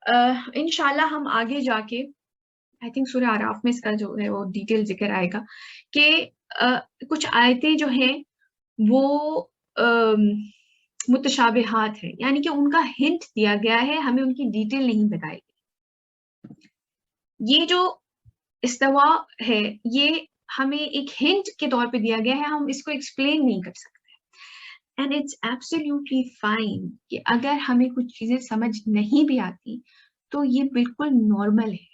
انشاءاللہ ہم آگے جا کے آئی تھنک سورہ اعراف میں اس کا جو ہے وہ ڈیٹیل ذکر آئے گا کہ کچھ آیتیں جو ہیں وہ متشابہات ہے، یعنی کہ ان کا ہنٹ دیا گیا ہے، ہمیں ان کی ڈیٹیل نہیں بتائی گئی. یہ جو استوا ہے یہ ہمیں ایک ہنٹ کے طور پہ دیا گیا ہے، ہم اس کو ایکسپلین نہیں کر سکتے. اینڈ اٹس ایبسلیوٹلی فائن کہ اگر ہمیں کچھ چیزیں سمجھ نہیں بھی آتی تو یہ بالکل نارمل ہے.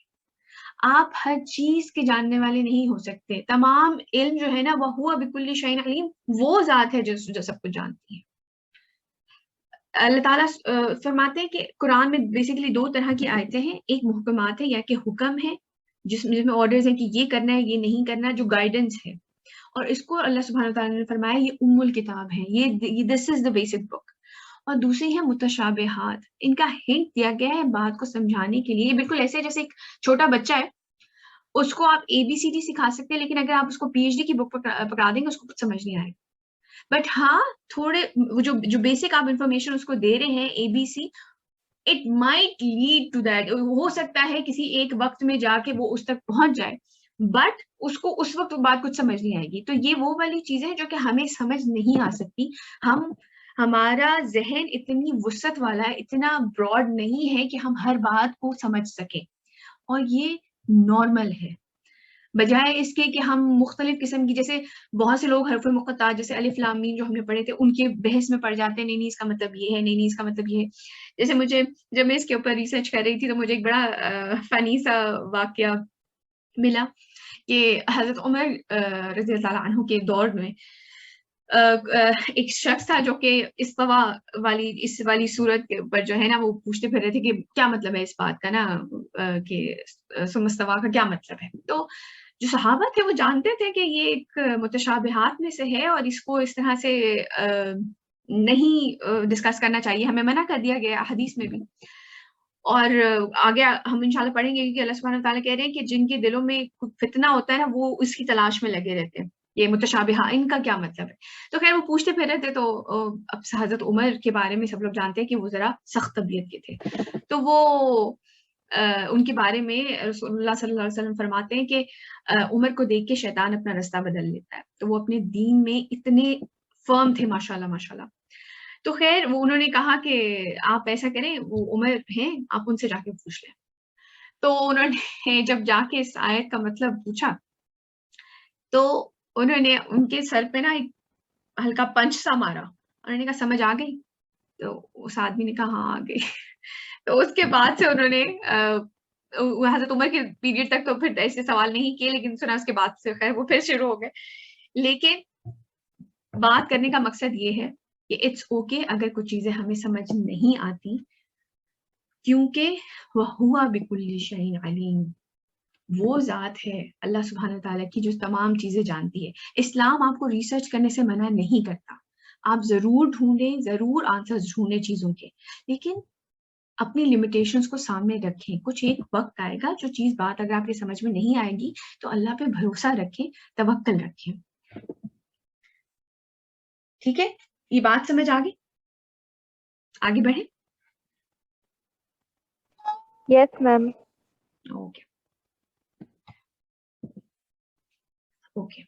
آپ ہر چیز کے جاننے والے نہیں ہو سکتے. تمام علم جو ہے نا وہ ہوا بکل شیء علیم، وہ ذات ہے جو سب کچھ جانتی ہے. اللہ تعالیٰ فرماتے ہیں کہ قرآن میں بیسیکلی دو طرح کی آیتیں ہیں، ایک محکمات ہے یا کہ حکم ہے جس میں آرڈرز ہیں کہ یہ کرنا ہے یہ نہیں کرنا، جو گائیڈنس ہے، اور اس کو اللہ سبحانہ وتعالیٰ نے فرمایا یہ ام الکتاب ہے، یہ دس از دا بیسک بک. اور دوسری ہے متشابہات، ان کا ہنٹ دیا گیا ہے بات کو سمجھانے کے لیے. بالکل ایسے جیسے ایک چھوٹا بچہ ہے، اس کو آپ اے بی سی ڈی سکھا سکتے ہیں، لیکن اگر آپ اس کو پی ایچ ڈی کی بک پکڑا دیں گے اس کو کچھ سمجھ نہیں آئے گا. بٹ ہاں تھوڑے جو بیسک آپ انفارمیشن اس کو دے رہے ہیں A B C, it might lead to that, ہو سکتا ہے کسی ایک وقت میں جا کے وہ اس تک پہنچ جائے، بٹ اس کو اس وقت بات کچھ سمجھ نہیں آئے گی. تو یہ وہ والی چیزیں جو کہ ہمیں سمجھ نہیں آ سکتی. ہمارا ذہن اتنی وسعت والا ہے، اتنا براڈ نہیں ہے کہ ہم ہر بات کو سمجھ سکیں، اور یہ نارمل ہے. بجائے اس کے کہ ہم مختلف قسم کی، جیسے بہت سے لوگ حرف مقطعات جیسے الف لام میم جو ہم نے پڑھے تھے ان کے بحث میں پڑ جاتے ہیں، نہیں نہیں اس کا مطلب یہ ہے، نہیں نہیں اس کا مطلب یہ ہے. جیسے مجھے جب میں اس کے اوپر ریسرچ کر رہی تھی تو مجھے ایک بڑا فنی سا واقعہ ملا کہ حضرت عمر رضی اللہ عنہ کے دور میں ایک شخص تھا جو کہ استوا اس والی صورت کے اوپر جو ہے نا وہ پوچھتے پھر رہے تھے کہ کیا مطلب ہے اس بات کا نا، کہ ثم استوا کا کیا مطلب ہے. تو جو صحابہ تھے وہ جانتے تھے کہ یہ ایک متشابہات میں سے ہے اور اس کو اس طرح سے نہیں ڈسکس کرنا چاہیے، ہمیں منع کر دیا گیا حدیث میں بھی. اور آگے ہم انشاءاللہ پڑھیں گے کہ اللہ سبحانہ تعالیٰ کہہ رہے ہیں کہ جن کے دلوں میں فتنہ ہوتا ہے نا وہ اس کی تلاش میں لگے رہتے ہیں، یہ متشابہہ ان کا کیا مطلب ہے. تو خیر وہ پوچھتے پھر رہے تھے. تو اب حضرت عمر کے بارے میں سب لوگ جانتے ہیں کہ وہ ذرا سخت طبیعت کے تھے. تو وہ ان کے بارے میں رسول اللہ صلی اللہ علیہ وسلم فرماتے ہیں کہ عمر کو دیکھ کے شیطان اپنا رستہ بدل لیتا ہے. تو وہ اپنے دین میں اتنے فرم تھے ماشاءاللہ ماشاءاللہ. تو خیر وہ انہوں نے کہا کہ آپ ایسا کریں، وہ عمر ہیں آپ ان سے جا کے پوچھ لیں. تو انہوں نے جب جا کے اس آیت کا مطلب پوچھا تو انہوں نے ان کے سر پہ نا ایک ہلکا پنچ سا مارا. انہوں نے کہا سمجھ آ گئی؟ تو اس آدمی نے کہا ہاں آ گئی. تو اس کے بعد سے انہوں نے حضرت عمر کے پیریڈ تک تو پھر ایسے سوال نہیں کیے، لیکن سنا اس کے بعد سے خیر وہ پھر شروع ہو گئے. لیکن بات کرنے کا مقصد یہ ہے کہ اٹس اوکے اگر کچھ چیزیں ہمیں سمجھ نہیں آتی، کیونکہ وَهُوَ بِكُلِّ شَيْءٍ عَلِيمٌ، وہ ذات ہے اللہ سبحانہ تعالیٰ کی جو تمام چیزیں جانتی ہے. اسلام آپ کو ریسرچ کرنے سے منع نہیں کرتا، آپ ضرور ڈھونڈیں، ضرور آنسرز ڈھونڈیں چیزوں کے، لیکن اپنی لمیٹیشنز کو سامنے رکھیں. کچھ ایک وقت آئے گا جو چیز بات اگر آپ کے سمجھ میں نہیں آئے گی تو اللہ پہ بھروسہ رکھیں، توکل رکھیں. ٹھیک ہے، یہ بات سمجھ آ گئی؟ آگے بڑھیں. Yes ma'am. Okay okay.